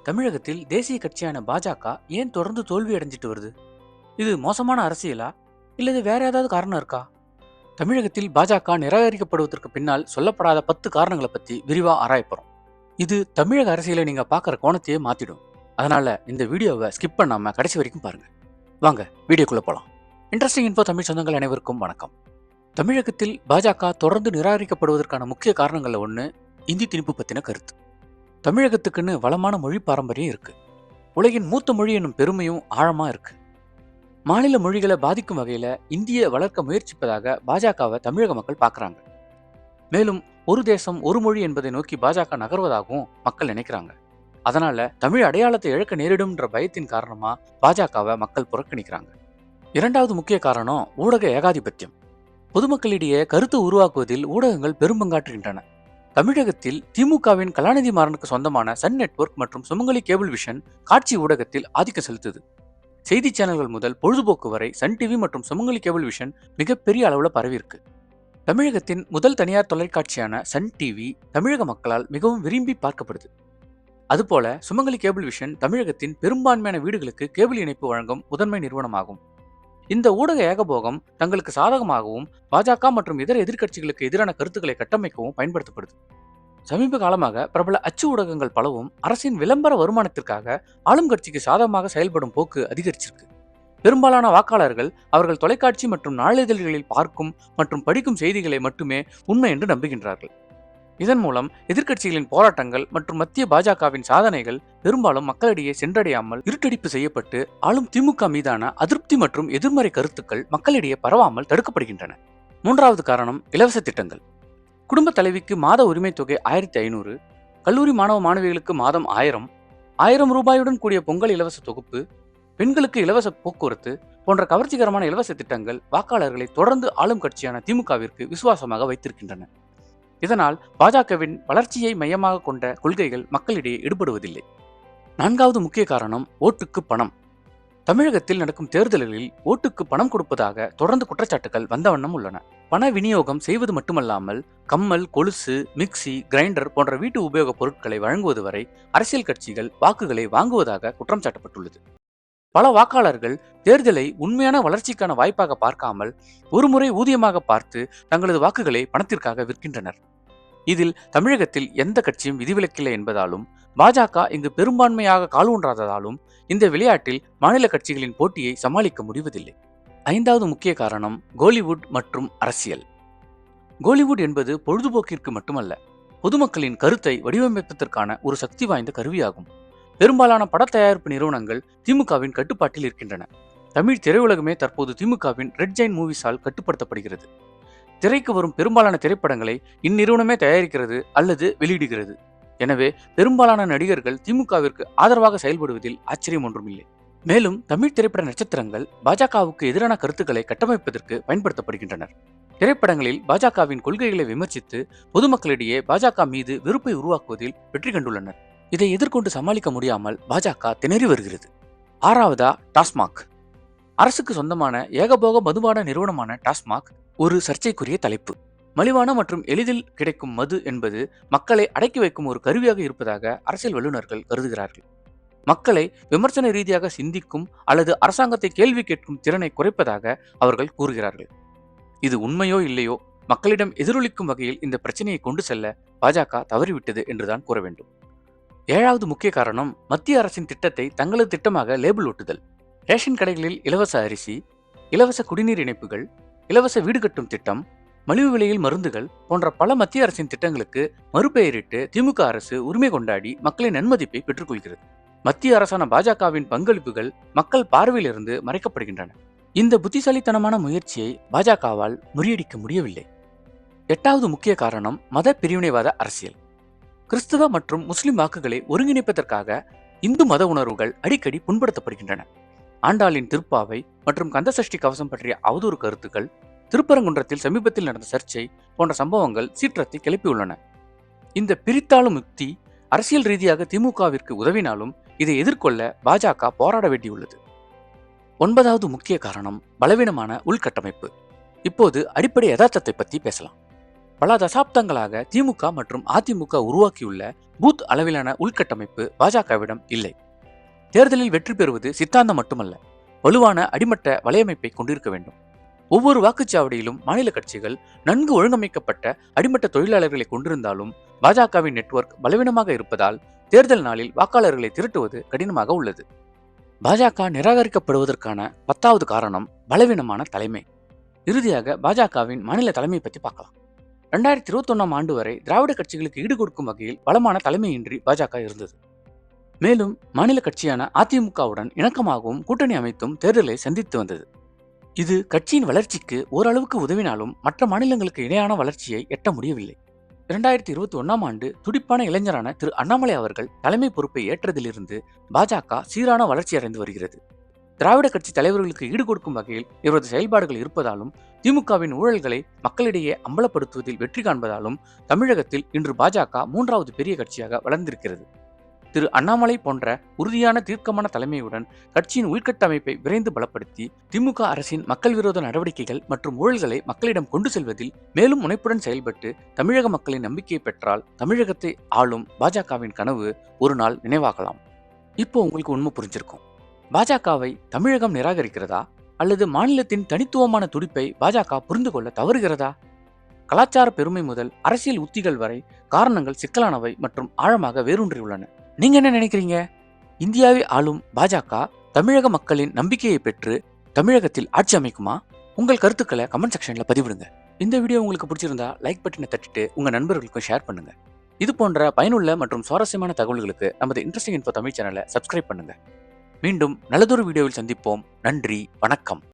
தமிழகத்தில் தேசிய கட்சியான பாஜக ஏன் தொடர்ந்து தோல்வி அடைஞ்சிட்டு வருது? இது மோசமான அரசியலா இல்லது வேற ஏதாவது காரணம் இருக்கா? தமிழகத்தில் பாஜக நிராகரிக்கப்படுவதற்கு பின்னால் சொல்லப்படாத 10 காரணங்களை பத்தி விரிவா ஆராயப்போறோம். இது தமிழக அரசியலை நீங்க பார்க்குற கோணத்தையே மாத்திடும். அதனால இந்த வீடியோவை ஸ்கிப் பண்ணாம கடைசி வரைக்கும் பாருங்க. வாங்க வீடியோக்குள்ள போலாம். இன்ட்ரெஸ்டிங் இன்ஃபோ தமிழ் சொந்தங்கள் அனைவருக்கும் வணக்கம். தமிழகத்தில் பாஜக தொடர்ந்து நிராகரிக்கப்படுவதற்கான முக்கிய காரணங்கள்ல ஒண்ணு இந்தி திணிப்பு பத்தின கருத்து. தமிழகத்துக்குன்னு வளமான மொழி பாரம்பரியம் இருக்கு. உலகின் மூத்த மொழி என்னும் பெருமையும் ஆழமா இருக்கு. மாநில மொழிகளை பாதிக்கும் வகையில இந்திய வளர்க்க முயற்சிப்பதாக பாஜகவை தமிழக மக்கள் பார்க்கறாங்க. மேலும் ஒரு தேசம் ஒரு மொழி என்பதை நோக்கி பாஜக நகர்வதாகவும் மக்கள் நினைக்கிறாங்க. அதனால தமிழ் அடையாளத்தை இழக்க நேரிடும்ன்ற பயத்தின் காரணமா பாஜகவை மக்கள் புறக்கணிக்கிறாங்க. இரண்டாவது முக்கிய காரணம் ஊடக ஏகாதிபத்தியம். பொதுமக்களிடையே கருத்து உருவாக்குவதில் ஊடகங்கள் பெரும்பங்காற்றுகின்றன. தமிழகத்தில் திமுகவின் கலாநிதி மாறனுக்கு சொந்தமான சன் நெட்வொர்க் மற்றும் சுமங்கலி கேபிள் விஷன் காட்சி ஊடகத்தில் ஆதிக்கம் செலுத்துது. செய்தி சேனல்கள் முதல் பொழுதுபோக்கு வரை சன் டிவி மற்றும் சுமங்கலி கேபிள் விஷன் மிகப்பெரிய அளவுல பரவியிருக்கு. தமிழகத்தின் முதல் தனியார் தொலைக்காட்சியான சன் டிவி தமிழக மக்களால் மிகவும் விரும்பி பார்க்கப்படுது. அதுபோல சுமங்கலி கேபிள் விஷன் தமிழகத்தின் பெரும்பான்மையான வீடுகளுக்கு கேபிள் இணைப்பு வழங்கும் முதன்மை நிறுவனமாகும். இந்த ஊடக ஏகபோகம் தங்களுக்கு சாதகமாகவும் பாஜக மற்றும் இதர எதிர்க்கட்சிகளுக்கு எதிரான கருத்துக்களை கட்டமைக்கவும் பயன்படுத்தப்படுது. சமீப காலமாக பிரபல அச்சு ஊடகங்கள் பலவும் அரசின் விளம்பர வருமானத்திற்காக ஆளும் கட்சிக்கு சாதகமாக செயல்படும் போக்கு அதிகரிச்சிருக்கு. பெரும்பாலான வாக்காளர்கள் அவர்கள் தொலைக்காட்சி மற்றும் நாளிதழ்களில் பார்க்கும் மற்றும் படிக்கும் செய்திகளை மட்டுமே உண்மை என்று நம்புகின்றார்கள். இதன் மூலம் எதிர்க்கட்சிகளின் போராட்டங்கள் மற்றும் மத்திய பாஜகவின் சாதனைகள் பெரும்பாலும் மக்களிடையே சென்றடையாமல் இருட்டடிப்பு செய்யப்பட்டு ஆளும் திமுக மீதான அதிருப்தி மற்றும் எதிர்மறை கருத்துக்கள் மக்களிடையே பரவாமல் தடுக்கப்படுகின்றன. மூன்றாவது காரணம் இலவச திட்டங்கள். குடும்ப தலைவிக்கு மாத உரிமை தொகை 1500, கல்லூரி மாணவ மாணவிகளுக்கு மாதம் 1000 ரூபாயுடன் கூடிய பொங்கல் இலவச தொகுப்பு, பெண்களுக்கு இலவச போக்குவரத்து போன்ற கவர்ச்சிகரமான இலவச திட்டங்கள் வாக்காளர்களை தொடர்ந்து ஆளும் கட்சியான திமுகவிற்கு விசுவாசமாக வைத்திருக்கின்றன. இதனால் பாஜகவின் வளர்ச்சியை மையமாக கொண்ட கொள்கைகள் மக்களிடையே ஈடுபடுவதில்லை. நான்காவது முக்கிய காரணம் ஓட்டுக்கு பணம். தமிழகத்தில் நடக்கும் தேர்தல்களில் ஓட்டுக்கு பணம் கொடுப்பதாக தொடர்ந்து குற்றச்சாட்டுகள் வந்த வண்ணம் உள்ளன. பண விநியோகம் செய்வது மட்டுமல்லாமல் கம்மல், கொலுசு, மிக்சி, கிரைண்டர் போன்ற வீட்டு உபயோகப் பொருட்களை வழங்குவது வரை அரசியல் கட்சிகள் வாக்குகளை வாங்குவதாக குற்றம் சாட்டப்பட்டுள்ளது. பல வாக்காளர்கள் தேர்தலை உண்மையான வளர்ச்சிக்கான வாய்ப்பாக பார்க்காமல் ஒருமுறை ஊதியமாக பார்த்து தங்களது வாக்குகளை பணத்திற்காக விற்கின்றனர். இதில் தமிழகத்தில் எந்த கட்சியும் விதிவிலக்கில்லை என்பதாலும் பாஜக இங்கு பெரும்பான்மையாக காலூன்றாததாலும் இந்த விளையாட்டில் மாநில கட்சிகளின் போட்டியை சமாளிக்க முடிவதில்லை. ஐந்தாவது முக்கிய காரணம் கோலிவுட் மற்றும் அரசியல். கோலிவுட் என்பது பொழுதுபோக்கிற்கு மட்டுமல்ல, பொதுமக்களின் கருத்தை வடிவமைப்பதற்கான ஒரு சக்தி வாய்ந்த கருவியாகும். பெரும்பாலான பட தயாரிப்பு நிறுவனங்கள் திமுகவின் கட்டுப்பாட்டில் இருக்கின்றன. தமிழ் திரையுலகமே தற்போது திமுகவின் ரெட் ஜெயின் மூவிஸால் கட்டுப்படுத்தப்படுகிறது. திரைக்கு வரும் பெரும்பாலான திரைப்படங்களை இந்நிறுவனமே தயாரிக்கிறது அல்லது வெளியிடுகிறது. எனவே பெரும்பாலான நடிகர்கள் திமுகவிற்கு ஆதரவாக செயல்படுவதில் ஆச்சரியம் ஒன்றுமில்லை. மேலும் தமிழ் திரைப்பட நட்சத்திரங்கள் பாஜகவுக்கு எதிரான கருத்துக்களை கட்டமைப்பதற்கு பயன்படுத்தப்படுகின்றனர். திரைப்படங்களில் பாஜகவின் கொள்கைகளை விமர்சித்து பொதுமக்களிடையே பாஜக மீது வெறுப்பை உருவாக்குவதில் வெற்றி கண்டுள்ளனர். இதை எதிர்கொண்டு சமாளிக்க முடியாமல் பாஜக திணறி வருகிறது. ஆறாவதா டாஸ்மாக். அரசுக்கு சொந்தமான ஏகபோக மதுபான நிறுவனமான டாஸ்மாக் ஒரு சர்ச்சைக்குரிய தலைப்பு. மலிவான மற்றும் எளிதில் கிடைக்கும் மது என்பது மக்களை அடக்கி வைக்கும் ஒரு கருவியாக இருப்பதாக அரசியல் வல்லுநர்கள் கருதுகிறார்கள். மக்களை விமர்சன ரீதியாக சிந்திக்கும் அல்லது அரசாங்கத்தை கேள்வி கேட்கும் திறனை குறைப்பதாக அவர்கள் கூறுகிறார்கள். இது உண்மையோ இல்லையோ, மக்களிடம் எதிரொலிக்கும் வகையில் இந்த பிரச்சனையை கொண்டு செல்ல பாஜக தவறிவிட்டது என்றுதான் கூற வேண்டும். ஏழாவது முக்கிய காரணம் மத்திய அரசின் திட்டத்தை தங்களது திட்டமாக லேபிள் ஒட்டுதல். ரேஷன் கடைகளில் இலவச அரிசி, இலவச குடிநீர் இணைப்புகள், இலவச வீடு கட்டும் திட்டம், மலிவு விலையில் மருந்துகள் போன்ற பல மத்திய அரசின் திட்டங்களுக்கு மறுபெயரிட்டு திமுக அரசு உரிமை கொண்டாடி மக்களின் நன்மதிப்பை பெற்றுக்கொள்கிறது. மத்திய அரசான பாஜகவின் பங்களிப்புகள் மக்கள் பார்வையிலிருந்து மறைக்கப்படுகின்றன. இந்த புத்திசாலித்தனமான முயற்சியை பாஜகவால் முறியடிக்க முடியவில்லை. எட்டாவது முக்கிய காரணம் மத பிரிவினைவாத அரசியல். கிறிஸ்துவ மற்றும் முஸ்லிம் வாக்குகளை ஒருங்கிணைப்பதற்காக இந்து மத உணர்வுகள் அடிக்கடி புண்படுத்தப்படுகின்றன. ஆண்டாளின் திருப்பாவை மற்றும் கந்தசஷ்டி கவசம் பற்றிய அவதூறு கருத்துக்கள், திருப்பரங்குன்றத்தில் சமீபத்தில் நடந்த சர்ச்சை போன்ற சம்பவங்கள் சீற்றத்தை கிளப்பியுள்ளன. இந்த பிரித்தாளும் யுக்தி அரசியல் ரீதியாக திமுகவிற்கு உதவினாலும் இதை எதிர்கொள்ள பாஜக போராட வேண்டியுள்ளது. ஒன்பதாவது முக்கிய காரணம் பலவீனமான உள்கட்டமைப்பு. இப்போது அடிப்படை யதார்த்தத்தை பற்றி பேசலாம். பல தசாப்தங்களாக திமுக மற்றும் அதிமுக உருவாக்கியுள்ள பூத் அளவிலான உள்கட்டமைப்பு பாஜகவிடம் இல்லை. தேர்தலில் வெற்றி பெறுவது சித்தாந்தம் மட்டுமல்ல, வலுவான அடிமட்ட வலையமைப்பை கொண்டிருக்க வேண்டும். ஒவ்வொரு வாக்குச்சாவடியிலும் மாநில கட்சிகள் நன்கு ஒழுங்கமைக்கப்பட்ட அடிமட்ட தொழிலாளர்களை கொண்டிருந்தாலும் பாஜகவின் நெட்வொர்க் பலவீனமாக இருப்பதால் தேர்தல் நாளில் வாக்காளர்களை திரட்டுவது கடினமாக உள்ளது. பாஜக நிராகரிக்கப்படுவதற்கான 10வது காரணம் பலவீனமான தலைமை. இறுதியாக பாஜகவின் மாநில தலைமை பற்றி பார்க்கலாம். 2021ஆம் ஆண்டு வரை திராவிட கட்சிகளுக்கு ஈடு கொடுக்கும் வகையில் பலமான தலைமையின்றி பாஜக இருந்தது. மேலும் மாநில கட்சியான அதிமுகவுடன் இணக்கமாகவும் கூட்டணி அமைத்தும் தேர்தலை சந்தித்து வந்தது. இது கட்சியின் வளர்ச்சிக்கு ஓரளவுக்கு உதவினாலும் மற்ற மாநிலங்களுக்கு இணையான வளர்ச்சியை எட்ட முடியவில்லை. 2021ஆம் ஆண்டு துடிப்பான இளைஞரான திரு அண்ணாமலை அவர்கள் தலைமை பொறுப்பை ஏற்றதிலிருந்து பாஜக சீரான வளர்ச்சி அடைந்து வருகிறது. திராவிட கட்சி தலைவர்களுக்கு ஈடு கொடுக்கும் வகையில் இவரது செயல்பாடுகள் இருப்பதாலும் திமுகவின் ஊழல்களை மக்களிடையே அம்பலப்படுத்துவதில் வெற்றி காண்பதாலும் தமிழகத்தில் இன்று பாஜக 3வது பெரிய கட்சியாக வளர்ந்திருக்கிறது. திரு அண்ணாமலை போன்ற உறுதியான தீர்க்கமான தலைமையுடன் கட்சியின் உள்கட்டமைப்பை விரைந்து பலப்படுத்தி திமுக அரசின் மக்கள் விரோத நடவடிக்கைகள் மற்றும் ஊழல்களை மக்களிடம் கொண்டு செல்வதில் மேலும் முனைப்புடன் செயல்பட்டு தமிழக மக்களின் நம்பிக்கையை பெற்றால் தமிழகத்தை ஆளும் பாஜகவின் கனவு ஒரு நாள் நினைவாகலாம். இப்போ உங்களுக்கு உண்மை புரிஞ்சிருக்கும். பாஜகவை தமிழகம் நிராகரிக்கிறதா அல்லது மாநிலத்தின் தனித்துவமான துடிப்பை பாஜக புரிந்து கொள்ள தவறுகிறதா? கலாச்சார பெருமை முதல் அரசியல் உத்திகள் வரை காரணங்கள் சிக்கலானவை மற்றும் ஆழமாக வேரூன்றியுள்ளன. நீங்க என்ன நினைக்கிறீங்க? இந்தியாவை ஆளும் பாஜக தமிழக மக்களின் நம்பிக்கையை பெற்று தமிழகத்தில் ஆட்சி அமைக்குமா? உங்கள் கருத்துக்களை கமெண்ட் செக்ஷன்ல பதிவிடுங்க. இந்த வீடியோ உங்களுக்கு பிடிச்சிருந்தா லைக் பட்டனை தட்டிட்டு உங்க நண்பர்களுக்கும் ஷேர் பண்ணுங்க. இது போன்ற பயனுள்ள மற்றும் சுவாரஸ்யமான தகவல்களுக்கு நமது இன்ட்ரெஸ்டிங் இன்ஃபோ தமிழ் சேனலை சப்ஸ்கிரைப் பண்ணுங்க. மீண்டும் நல்லதொரு வீடியோவில் சந்திப்போம். நன்றி, வணக்கம்.